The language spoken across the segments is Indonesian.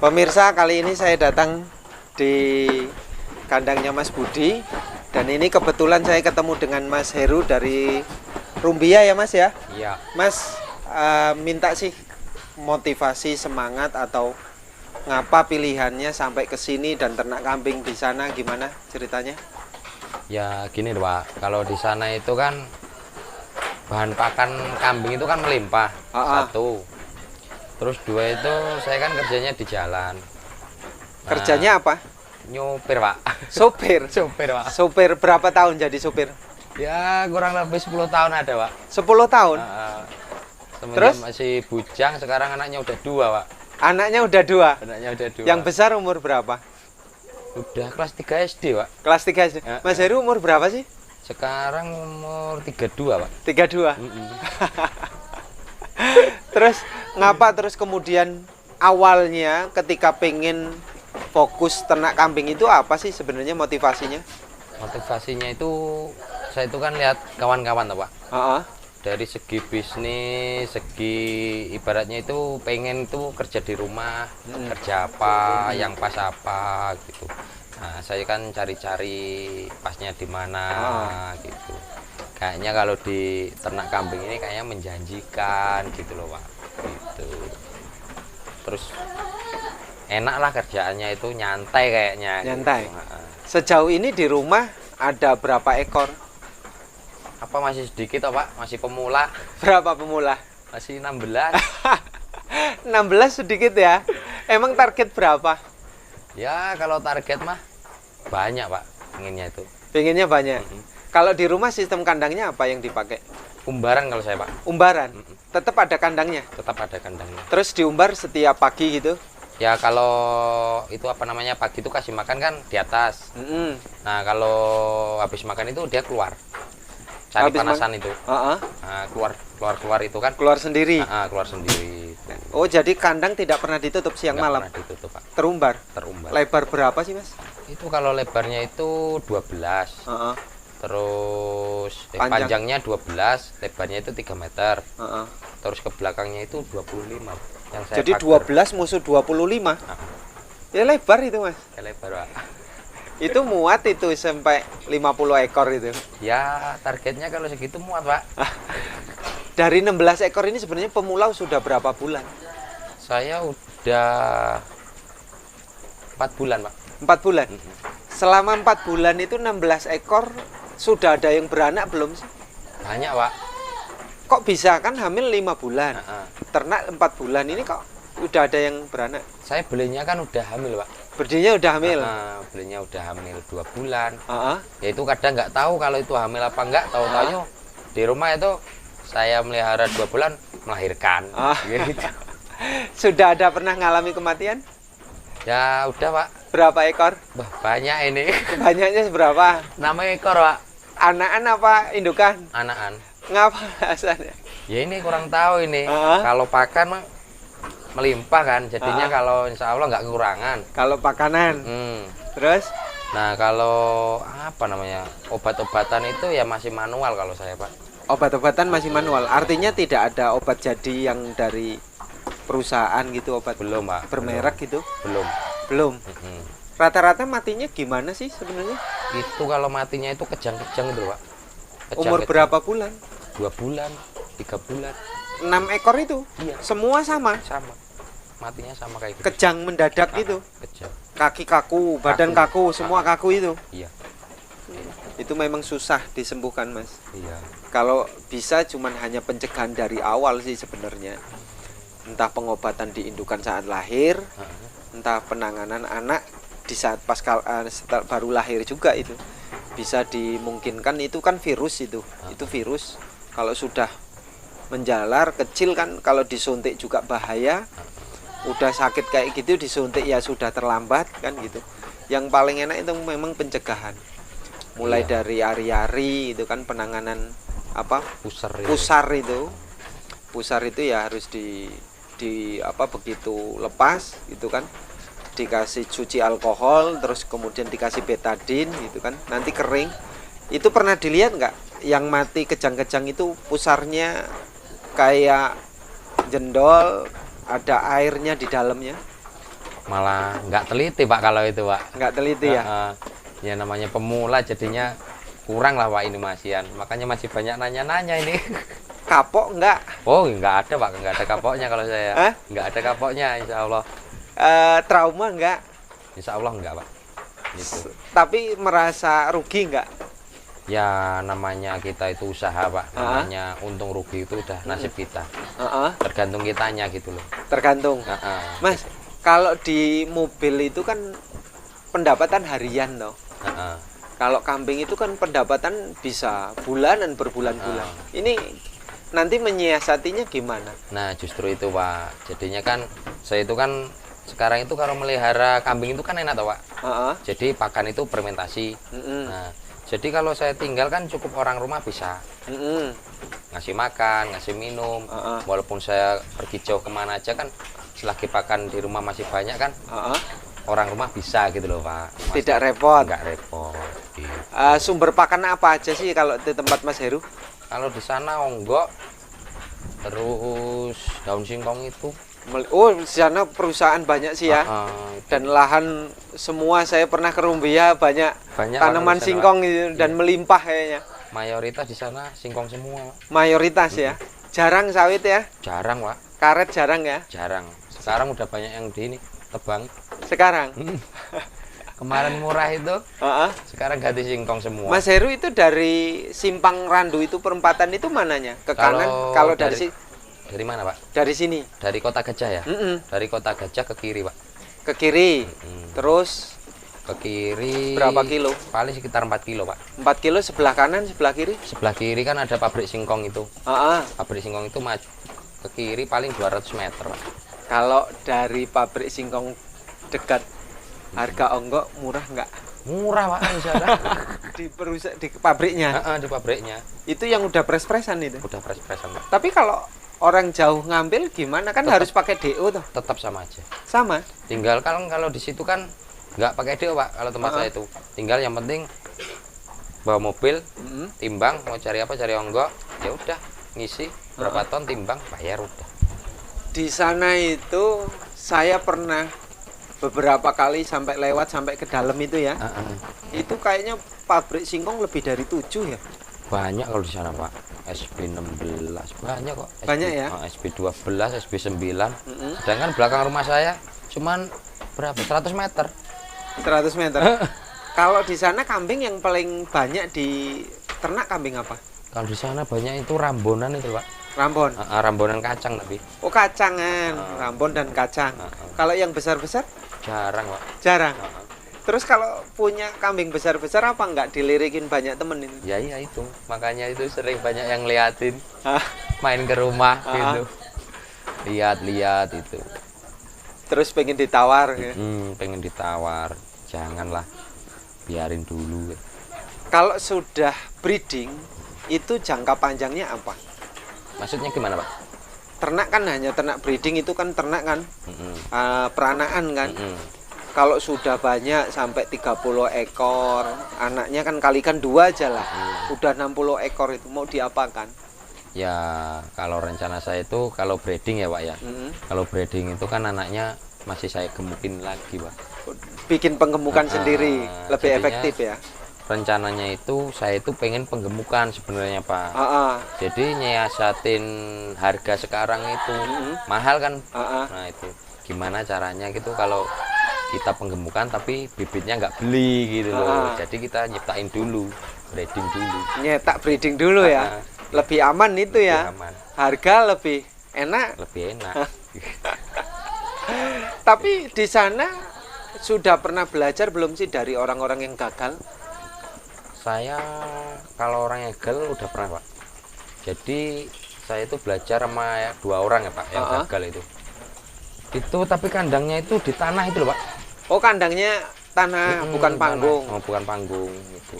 Pemirsa, kali ini saya datang di kandangnya Mas Budi. Dan ini kebetulan saya ketemu dengan Mas Heru dari Rumbia ya Mas ya? Iya. Mas minta sih motivasi, semangat atau ngapa pilihannya sampai ke sini dan ternak kambing di sana, gimana ceritanya? Ya gini loh Pak, kalau di sana itu kan bahan pakan kambing itu kan melimpah. Satu. Terus dua itu saya kan kerjanya di jalan. Kerjanya apa? Nyopir Pak. Sopir. Sopir Pak. Sopir berapa tahun jadi sopir? Ya kurang lebih 10 tahun ada Pak. 10 tahun? Terus? Masih bujang, sekarang anaknya udah 2 Pak. Anaknya udah 2? Anaknya udah 2. Yang besar umur berapa? Udah kelas 3 SD Pak. Kelas 3 SD. Mas Heru umur berapa sih? Sekarang umur 32 Pak. 32? Terus ngapa terus kemudian awalnya ketika pengen fokus ternak kambing itu apa sih sebenarnya motivasinya? Motivasinya itu saya itu kan lihat kawan-kawan Pak. Dari segi bisnis, segi ibaratnya itu pengen itu kerja di rumah, kerja apa, yang pas apa gitu. Nah, saya kan cari-cari pasnya di mana gitu. Kayaknya kalau di ternak kambing ini kayaknya menjanjikan gitu loh Pak. Gitu. Terus enak lah kerjaannya itu, nyantai kayaknya. Nyantai. Gitu. Sejauh ini di rumah ada berapa ekor? Apa masih sedikit Pak? Masih pemula. Berapa pemula? Masih 16. 16 sedikit ya. Emang target berapa? Ya kalau target mah banyak Pak, pengennya itu. Pengennya banyak. Kalau di rumah sistem kandangnya apa yang dipakai? Umbaran kalau saya Pak. Umbaran? Tetap ada kandangnya? Tetap ada kandangnya. Terus diumbar setiap pagi gitu? Ya kalau itu apa namanya, pagi itu kasih makan kan di atas. Nah kalau habis makan itu dia keluar. Cari habis panasan itu. Nah, keluar itu kan. Keluar sendiri? Keluar sendiri. Oh jadi kandang tidak pernah ditutup siang Nggak malam? Pernah ditutup Pak. Terumbar? Terumbar. Lebar berapa sih Mas? Itu kalau lebarnya itu 12. Terus panjangnya 12, lebarnya itu 3 meter. Terus ke belakangnya itu 25. Yang saya jadi pagar. 12 musuh 25? Ya lebar itu Mas? Ya lebar Pak. Itu muat itu sampai 50 ekor itu? Ya targetnya kalau segitu muat Pak. Dari 16 ekor ini sebenarnya pemula sudah berapa bulan? Saya udah 4 bulan Pak. 4 bulan? Selama 4 bulan itu 16 ekor sudah ada yang beranak belum sih? Banyak Pak. Kok bisa kan hamil 5 bulan? Ternak 4 bulan ini kok udah ada yang beranak? Saya belinya kan udah hamil Pak. Belinya udah hamil? Belinya udah hamil 2 bulan. Ya itu kadang nggak tahu kalau itu hamil apa enggak. Tahu-tahunya di rumah itu saya melihara 2 bulan melahirkan. Gitu. Sudah ada pernah ngalami kematian? Ya udah Pak. Berapa ekor? Bah, banyak ini. Banyaknya seberapa? 6 ekor Pak. Anakan apa indukan? Anakan. Ngapa alasannya? Ya ini kurang tahu ini. Kalau pakan mah melimpah kan, jadinya kalau insya Allah nggak kekurangan. Kalau pakanan. Terus? Nah kalau apa namanya, obat-obatan itu ya masih manual kalau saya Pak. Obat-obatan masih manual, artinya tidak ada obat jadi yang dari perusahaan gitu, obat belum Pak. Bermerek gitu? Belum. Rata-rata matinya gimana sih sebenarnya? Itu kalau matinya itu kejang-kejang itu Pak. Umur berapa bulan? 2 bulan, 3 bulan. 6 ekor itu? Iya. Semua sama? Sama. Matinya sama kayak gitu. Kejang mendadak gitu? Kejang. Kaki kaku, badan kaku, semua kaku itu? Iya. Itu memang susah disembuhkan Mas? Iya. Kalau bisa cuman hanya pencegahan dari awal sih sebenarnya. Entah pengobatan di indukan saat lahir, entah penanganan anak di saat baru lahir juga itu. Bisa dimungkinkan, itu kan virus itu virus. Kalau sudah menjalar kecil kan, kalau disuntik juga bahaya. Udah sakit kayak gitu disuntik ya sudah terlambat kan gitu. Yang paling enak itu memang pencegahan. Mulai dari ari-ari itu kan penanganan apa? Pusar itu. Pusar itu ya harus di apa, begitu lepas itu kan dikasih cuci alkohol, terus kemudian dikasih betadin gitu kan, nanti kering. Itu pernah dilihat nggak yang mati kejang-kejang itu pusarnya kayak jendol, ada airnya di dalamnya? malah nggak teliti Pak kalau itu Pak. Nggak teliti ya? Ya namanya pemula jadinya kurang lah Pak ini masian. Makanya masih banyak nanya-nanya ini. Kapok enggak? Oh nggak ada Pak, nggak ada kapoknya kalau saya. Hah? Nggak ada kapoknya insya Allah. Trauma enggak? Insya Allah nggak Pak. Gitu. Tapi merasa rugi enggak? Ya namanya kita itu usaha Pak, namanya untung rugi itu udah nasib kita. Tergantung kitanya gitu loh. Tergantung. Mas, kalau di mobil itu kan pendapatan harian toh. Kalau kambing itu kan pendapatan bisa bulanan berbulan-bulan. Ini nanti menyiasatinya gimana? Nah justru itu Pak. Jadinya kan saya itu kan sekarang itu kalau melihara kambing itu kan enak toh Pak. Jadi pakan itu fermentasi. Nah jadi kalau saya tinggal kan cukup orang rumah bisa ngasih makan, ngasih minum. Walaupun saya pergi jauh kemana aja kan selagi pakan di rumah masih banyak kan. Orang rumah bisa gitu loh Pak. Tidak repot. Enggak repot. Gitu. Sumber pakan apa aja sih kalau di tempat Mas Heru? Kalau di sana onggok, terus daun singkong itu. Oh, di sana perusahaan banyak sih ya. Dan lahan semua saya pernah ke Rumbia banyak tanaman singkong itu, dan melimpah kayaknya. Mayoritas di sana singkong semua. Mayoritas ya. Jarang sawit ya? Jarang Pak. Karet jarang ya? Jarang. Sekarang udah banyak yang di ini tebang. Sekarang? Kemarin murah itu, sekarang ganti singkong semua. Mas Heru itu dari Simpang Randu itu perempatan itu mananya? Ke kanan? Kalau dari mana Pak? Dari sini? Dari Kota Gajah ya? Dari Kota Gajah ke kiri Pak. Ke kiri? Terus? Ke kiri. Berapa kilo? Paling sekitar 4 kilo Pak. 4 kilo sebelah kanan, sebelah kiri? Sebelah kiri kan ada pabrik singkong itu. Pabrik singkong itu maju ke kiri paling 200 meter Pak. Kalau dari pabrik singkong dekat, harga onggok murah nggak? Murah Pak, di pabriknya? Di pabriknya. Itu yang udah pres-presan itu? Udah pres-presan Pak. Tapi kalau orang jauh ngambil gimana? Kan harus pakai DO toh? Tetap sama aja. Sama? Tinggal kalau di situ kan nggak pakai DO Pak, kalau tempat saya itu. Tinggal yang penting bawa mobil, timbang, mau cari apa, cari onggok, ya udah ngisi berapa ton, timbang, bayar udah. Di sana itu saya pernah beberapa kali lewat sampai ke dalam itu ya. Itu kayaknya pabrik singkong lebih dari 7 ya. Banyak kalau di sana Pak. SB16 banyak kok. Banyak ya. SB12, SB9. Sedangkan belakang rumah saya cuman berapa? 100 meter. 100 meter. Kalau di sana kambing yang paling banyak di ternak kambing apa? Kalau di sana banyak itu rambonan itu Pak. Rambon? Rambonan kacang tapi. Oh kacangan, rambon dan kacang. Kalau yang besar-besar? Jarang Pak. Jarang? Terus kalau punya kambing besar-besar apa nggak dilirikin banyak temen ini? Ya iya itu, makanya itu sering banyak yang liatin. Main ke rumah gitu. Lihat-lihat itu. Terus pengen ditawar ya? Pengen ditawar, janganlah, biarin dulu. Kalau sudah breeding, itu jangka panjangnya apa? Maksudnya gimana Pak? Ternak kan hanya ternak breeding itu kan ternak kan, peranaan kan. Kalau sudah banyak sampai 30 ekor, anaknya kan kalikan 2 aja lah. Udah 60 ekor itu mau diapakan? Ya kalau rencana saya itu kalau breeding ya Pak ya. Kalau breeding itu kan anaknya masih saya gemukin lagi Pak. Bikin penggemukan sendiri, lebih efektif ya. Rencananya itu saya itu pengen penggemukan sebenarnya Pak. Jadi nyiasatin harga sekarang itu mahal kan. Nah itu gimana caranya gitu kalau kita penggemukan tapi bibitnya nggak beli gitu loh. Jadi kita nyiptain dulu, breeding dulu. Nyetak breeding dulu ya. Lebih aman itu ya. Aman. Harga lebih enak. Lebih enak. Tapi di sana sudah pernah belajar belum sih dari orang-orang yang gagal? Saya kalau orang yang gagal udah pernah Pak. Jadi saya itu belajar sama 2 orang ya Pak yang gagal itu. Itu tapi kandangnya itu di tanah itu loh Pak. Oh kandangnya tanah bukan panggung. Oh bukan panggung itu.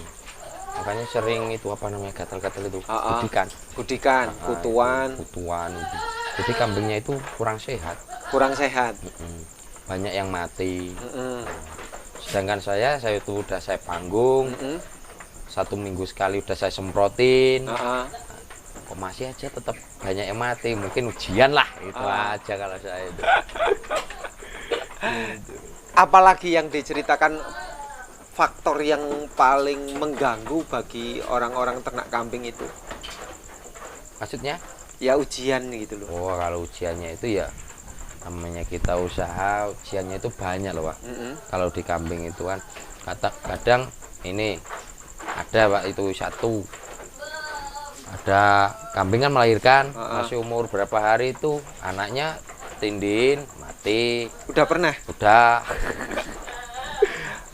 Makanya sering itu apa namanya gatal-gatal itu. Gudikan, kutuan itu. Jadi kambingnya itu kurang sehat. Kurang sehat. Banyak yang mati. Sedangkan saya itu udah saya panggung. 1 minggu sekali udah saya semprotin. Kok masih aja tetap banyak yang mati, mungkin ujian lah itu aja kalau saya itu. apalagi yang diceritakan faktor yang paling mengganggu bagi orang-orang ternak kambing itu? Maksudnya? Ya ujian gitu loh. Oh, kalau ujiannya itu ya namanya kita usaha, ujiannya itu banyak loh Pak. Kalau di kambing itu kan kadang ini ada Pak, itu satu ada kambing kan melahirkan masih umur berapa hari itu anaknya tindin mati. Udah pernah? Udah.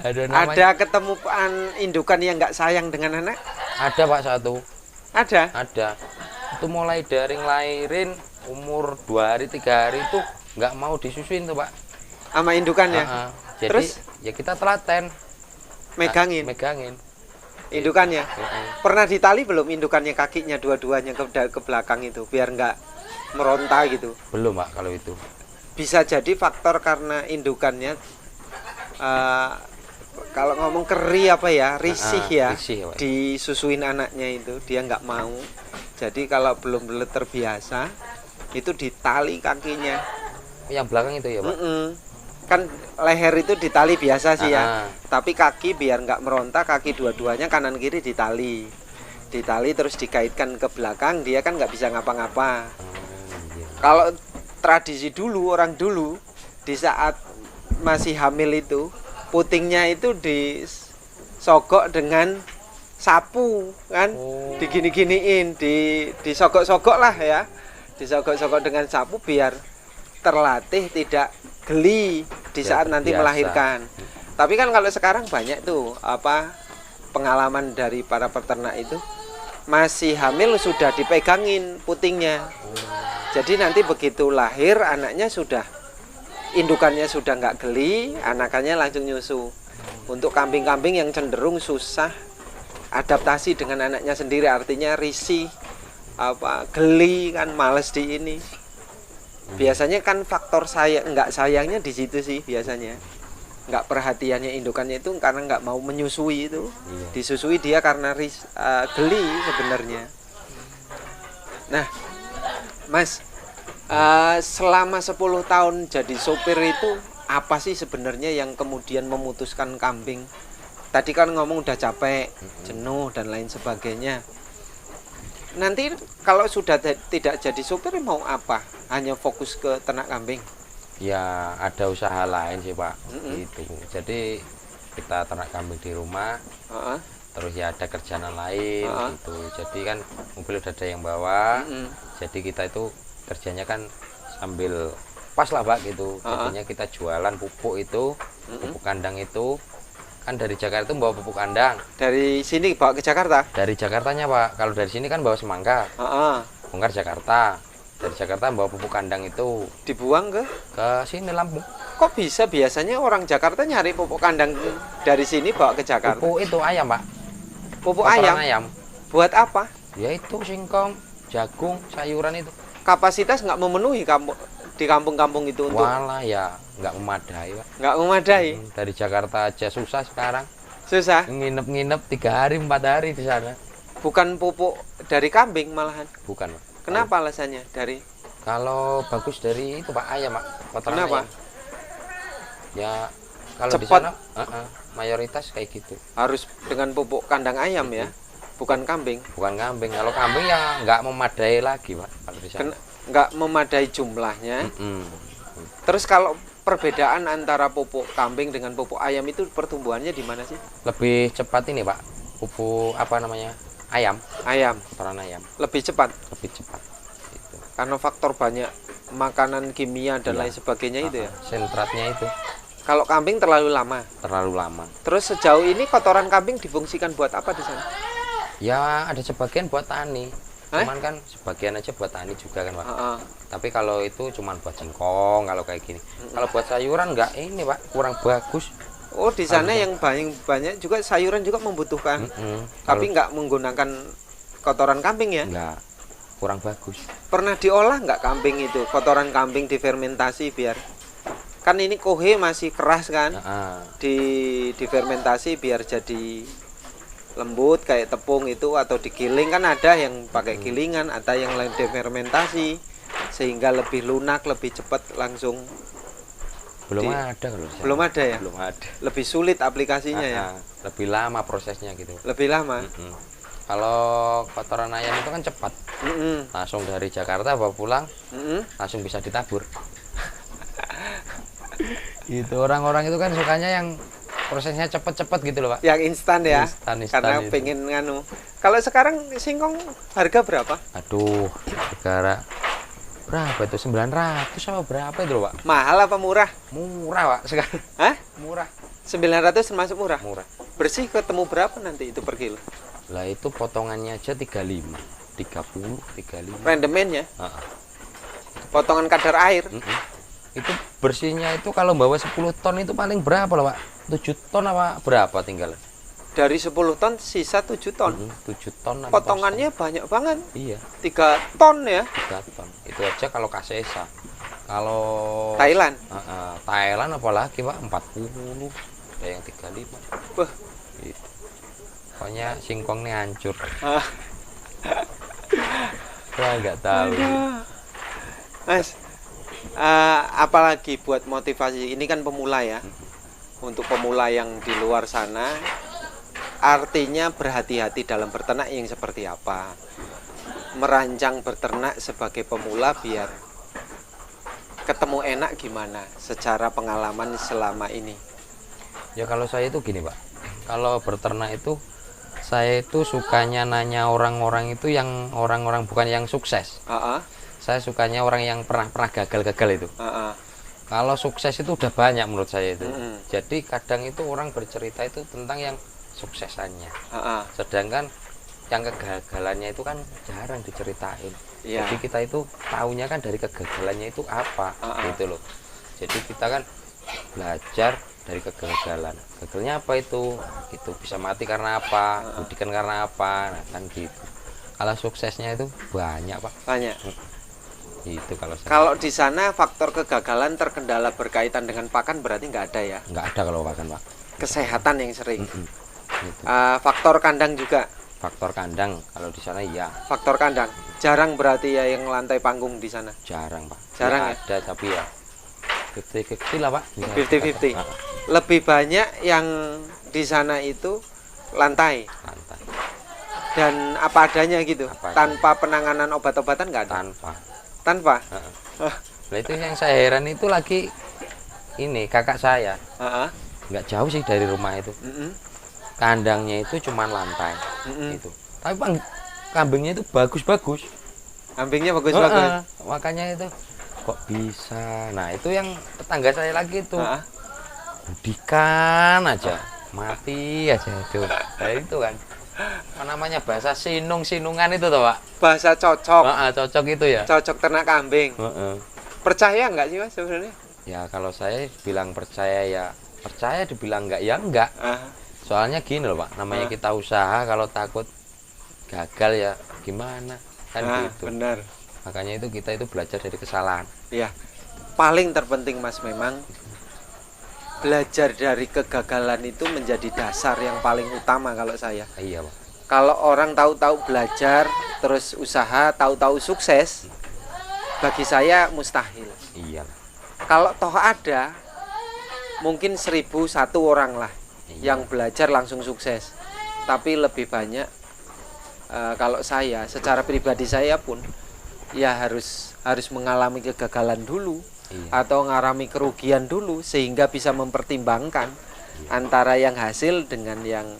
Ada ketemu indukan yang nggak sayang dengan anak? Ada Pak satu. Ada. Itu mulai dari ngelahirin umur 2 hari 3 hari itu nggak mau disusuin tuh Pak. Sama indukannya? Jadi terus ya kita telaten. Megangin? Megangin. Indukannya? Pernah ditali belum indukannya kakinya dua-duanya ke belakang itu biar nggak meronta gitu? Belum Pak kalau itu. Bisa jadi faktor karena indukannya kalau ngomong keri apa ya, risih ya, risih, disusuin anaknya itu dia nggak mau. Jadi kalau belum terbiasa itu ditali kakinya. Yang belakang itu ya Pak? Kan leher itu ditali biasa sih ya, tapi kaki biar nggak meronta, kaki dua-duanya kanan kiri ditali terus dikaitkan ke belakang, dia kan nggak bisa ngapa-ngapa. Kalau tradisi dulu, orang dulu di saat masih hamil itu putingnya itu disogok dengan sapu kan, digini-giniin, disogok-sogok lah ya, disogok-sogok dengan sapu biar terlatih tidak geli di saat nanti melahirkan. Tapi kan kalau sekarang banyak tuh pengalaman dari para peternak itu masih hamil sudah dipegangin putingnya. Jadi nanti begitu lahir anaknya sudah indukannya sudah nggak geli, anakannya langsung nyusu. Untuk kambing-kambing yang cenderung susah adaptasi dengan anaknya sendiri, artinya risih, geli kan, males di ini. Biasanya kan faktor nggak sayangnya di situ sih biasanya. Nggak perhatiannya indukannya itu karena nggak mau menyusui itu. Disusui dia karena geli sebenarnya. Nah, Mas, selama 10 tahun jadi sopir itu apa sih sebenarnya yang kemudian memutuskan kambing? Tadi kan ngomong udah capek, jenuh dan lain sebagainya. Nanti kalau sudah tidak jadi sopir mau apa? Hanya fokus ke ternak kambing? Ya ada usaha lain sih Pak. Gitu. Jadi kita ternak kambing di rumah, terus ya ada kerjaan lain gitu. Jadi kan mobil udah ada yang bawa, jadi kita itu kerjanya kan sambil pas lah Pak gitu. Jadinya kita jualan pupuk itu, pupuk kandang itu. Kan dari Jakarta itu bawa pupuk kandang. Dari sini bawa ke Jakarta? Dari Jakartanya Pak. Kalau dari sini kan bawa semangka. Bongkar Jakarta. Dari Jakarta bawa pupuk kandang itu. Dibuang ke sini Lampung. Kok bisa biasanya orang Jakarta nyari pupuk kandang dari sini bawa ke Jakarta? Pupuk itu ayam Pak. Pupuk ayam? Buat apa? Ya itu singkong, jagung, sayuran itu. Kapasitas nggak memenuhi di kampung-kampung itu untuk? Walah ya nggak memadai Pak. Nggak memadai? Dari Jakarta aja susah sekarang. Susah? Nginep-nginep 3 hari 4 hari di sana. Bukan pupuk dari kambing malahan? Bukan Pak. Kenapa alasannya? Kalau bagus dari itu Pak ayam Pak. Kotoran kenapa? Ayam. Ya kalau cepat. Di sana mayoritas kayak gitu. Harus dengan pupuk kandang ayam ya? Bukan kambing? Bukan kambing. Kalau kambing ya nggak memadai lagi Pak. Kalau di sana. Nggak memadai jumlahnya. Terus kalau perbedaan antara pupuk kambing dengan pupuk ayam itu pertumbuhannya di mana sih? Lebih cepat ini Pak. Pupuk apa namanya? Ayam. Kotoran ayam. Lebih cepat. Gitu. Karena faktor banyak makanan kimia dan lain sebagainya itu ya. Sentratnya itu. Kalau kambing terlalu lama. Terus sejauh ini kotoran kambing difungsikan buat apa di sana? Ya ada sebagian buat tani. Cuman kan sebagian aja buat tani juga kan Pak. Tapi kalau itu cuman buat singkong kalau kayak gini. Kalau buat sayuran enggak ini Pak, kurang bagus. Oh di sana yang banyak juga sayuran juga membutuhkan. Tapi nggak menggunakan kotoran kambing ya? Enggak, kurang bagus. Pernah diolah nggak kambing itu? Kotoran kambing difermentasi biar kan ini kohe masih keras kan? Difermentasi biar jadi lembut kayak tepung itu, atau digiling kan ada yang pakai gilingan, ada yang lain difermentasi sehingga lebih lunak, lebih cepat langsung Belum ada kalau di sana. Belum ada ya? Belum ada. Lebih sulit aplikasinya ya? Lebih lama prosesnya gitu. Lebih lama? Kalau kotoran ayam itu kan cepat. Langsung dari Jakarta bawa pulang, langsung bisa ditabur. Itu orang-orang itu kan sukanya yang prosesnya cepet-cepet gitu loh, Pak. Yang instan ya? Instan Karena itu. pengen nganu. Kalau sekarang singkong harga berapa? Aduh, sekarang berapa itu? 900 sama berapa itu loh, Pak? Mahal apa murah? Murah, Pak, sekarang. Hah? Murah. 900 termasuk murah? Murah. Bersih ketemu berapa nanti itu per kilo? Lah itu potongannya aja 35, 30, 35. Randomnya? Potongan kadar air? Itu bersihnya itu kalau bawa 10 ton itu paling berapa loh, Pak? 7 ton apa berapa tinggal? Dari 10 ton sisa 7 ton. 7 ton. Potongannya banyak banget. Iya. 3 ton ya. 3 ton. Itu aja kalau kasesa. Kalau Thailand. Thailand apalagi, Pak, 40. Ada yang 35. Wah. Gitu. Pokoknya singkong ini hancur. Saya nggak tahu. Mas, apalagi buat motivasi ini kan pemula ya. Untuk pemula yang di luar sana, artinya berhati-hati dalam berternak yang seperti apa. Merancang berternak sebagai pemula biar ketemu enak gimana secara pengalaman selama ini. Ya kalau saya itu gini, Pak. Kalau berternak itu saya itu sukanya nanya orang-orang itu yang orang-orang bukan yang sukses. Saya sukanya orang yang pernah gagal-gagal itu. Kalau sukses itu udah banyak menurut saya itu. Jadi kadang itu orang bercerita itu tentang yang suksesannya. Sedangkan yang kegagalannya itu kan jarang diceritain. Jadi kita itu taunya kan dari kegagalannya itu apa gitu loh. Jadi kita kan belajar dari kegagalan. Gagalnya apa itu? Itu bisa mati karena apa? Budikan karena apa? Nah, kan gitu. Kalau suksesnya itu banyak, Pak. Banyak. Itu kalau di sana faktor kegagalan terkendala berkaitan dengan pakan berarti nggak ada ya? Nggak ada kalau pakan, Pak. Kesehatan yang sering. Gitu. Faktor kandang juga. Faktor kandang kalau di sana iya. Faktor kandang jarang berarti ya yang lantai panggung di sana. Jarang, Pak. Jarang ya? Ada tapi ya 50-50 lah, Pak. 50-50. Lebih banyak yang di sana itu lantai. Dan apa adanya gitu. Tanpa penanganan obat-obatan nggak ada. Tanpa. Nah itu yang saya heran itu lagi ini kakak saya nggak jauh sih dari rumah itu. Kandangnya itu cuma lantai itu, tapi kambingnya itu bagus-bagus. Kambingnya bagus-bagus. Makanya itu kok bisa. Nah itu yang tetangga saya lagi itu budikan aja mati aja itu. Nah itu kan namanya bahasa sinungan itu toh, Pak. Bahasa cocok. Cocok itu ya. Cocok ternak kambing. Percaya nggak sih, Mas, sebenarnya? Ya kalau saya bilang percaya ya percaya, dibilang enggak ya enggak. Soalnya gini loh, Pak, namanya kita usaha kalau takut gagal ya gimana kan gitu. Benar. Makanya itu kita itu belajar dari kesalahan. Iya. Paling terpenting, Mas, memang belajar dari kegagalan itu menjadi dasar yang paling utama kalau saya. Iya, Pak. Kalau orang tahu-tahu belajar terus usaha tahu-tahu sukses, bagi saya mustahil. Iya. Kalau toh ada, mungkin 1001 orang lah yang belajar langsung sukses. Tapi lebih banyak kalau saya secara pribadi saya pun ya harus mengalami kegagalan dulu. Atau ngalami kerugian dulu sehingga bisa mempertimbangkan antara yang hasil dengan yang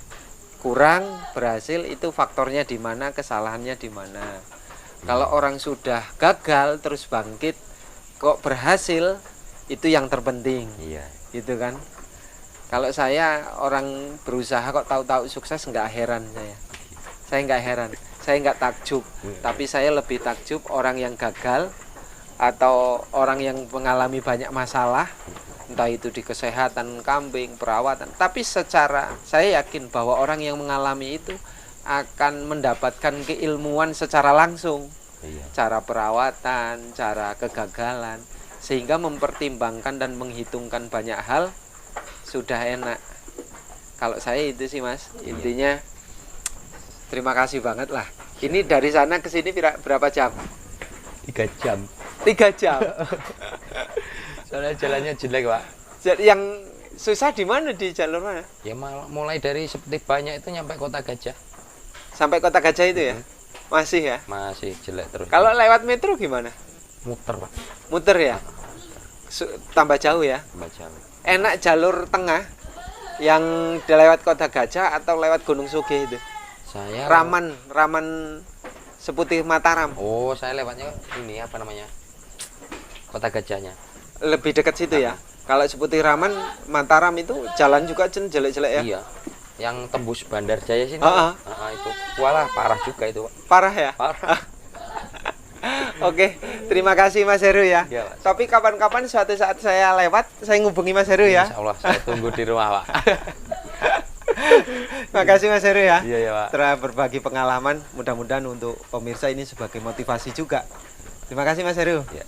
kurang berhasil, itu faktornya di mana, kesalahannya di mana. Kalau orang sudah gagal terus bangkit kok berhasil, itu yang terpenting. Gitu kan. Kalau saya orang berusaha kok tahu-tahu sukses, nggak heran saya. Saya nggak heran, saya nggak takjub, tapi saya lebih takjub orang yang gagal atau orang yang mengalami banyak masalah, entah itu di kesehatan kambing, perawatan. Tapi secara saya yakin bahwa orang yang mengalami itu akan mendapatkan keilmuan secara langsung, cara perawatan, cara kegagalan, sehingga mempertimbangkan dan menghitungkan banyak hal sudah enak. Kalau saya itu sih, Mas, intinya terima kasih banget lah. Ini dari sana ke sini berapa jam? 3 jam. 3 jam. Soalnya jalannya jelek, Pak. Jadi yang susah di mana, di jalur mana? Ya mulai dari seperti banyak itu nyampe Kota Gajah. Sampai Kota Gajah itu ya? Masih ya? Masih jelek terus. Kalau lewat metro gimana? muter, Pak. Muter ya? Tambah jauh ya? Tambah jauh. Enak jalur tengah yang lewat Kota Gajah atau lewat Gunung Sugih itu? Saya Raman Seputih Mataram. Oh, saya lewatnya ini apa namanya? Kota Gajahnya. Lebih dekat situ ya? Kalau Seputih Raman, Mataram itu jalan juga jelek-jelek ya? Iya. Yang tembus Bandar Jaya sini. Itu. Walah, parah juga itu, Pak. Parah ya? Parah. Oke, terima kasih Mas Heru ya. Ya, Mas. Tapi kapan-kapan suatu saat saya lewat, saya ngubungi Mas Heru ya. Insya Allah, saya tunggu di rumah, Pak. Makasih Mas Heru ya. Iya, ya, Pak. Telah berbagi pengalaman, mudah-mudahan untuk pemirsa ini sebagai motivasi juga. Terima kasih Mas Heru. Ya.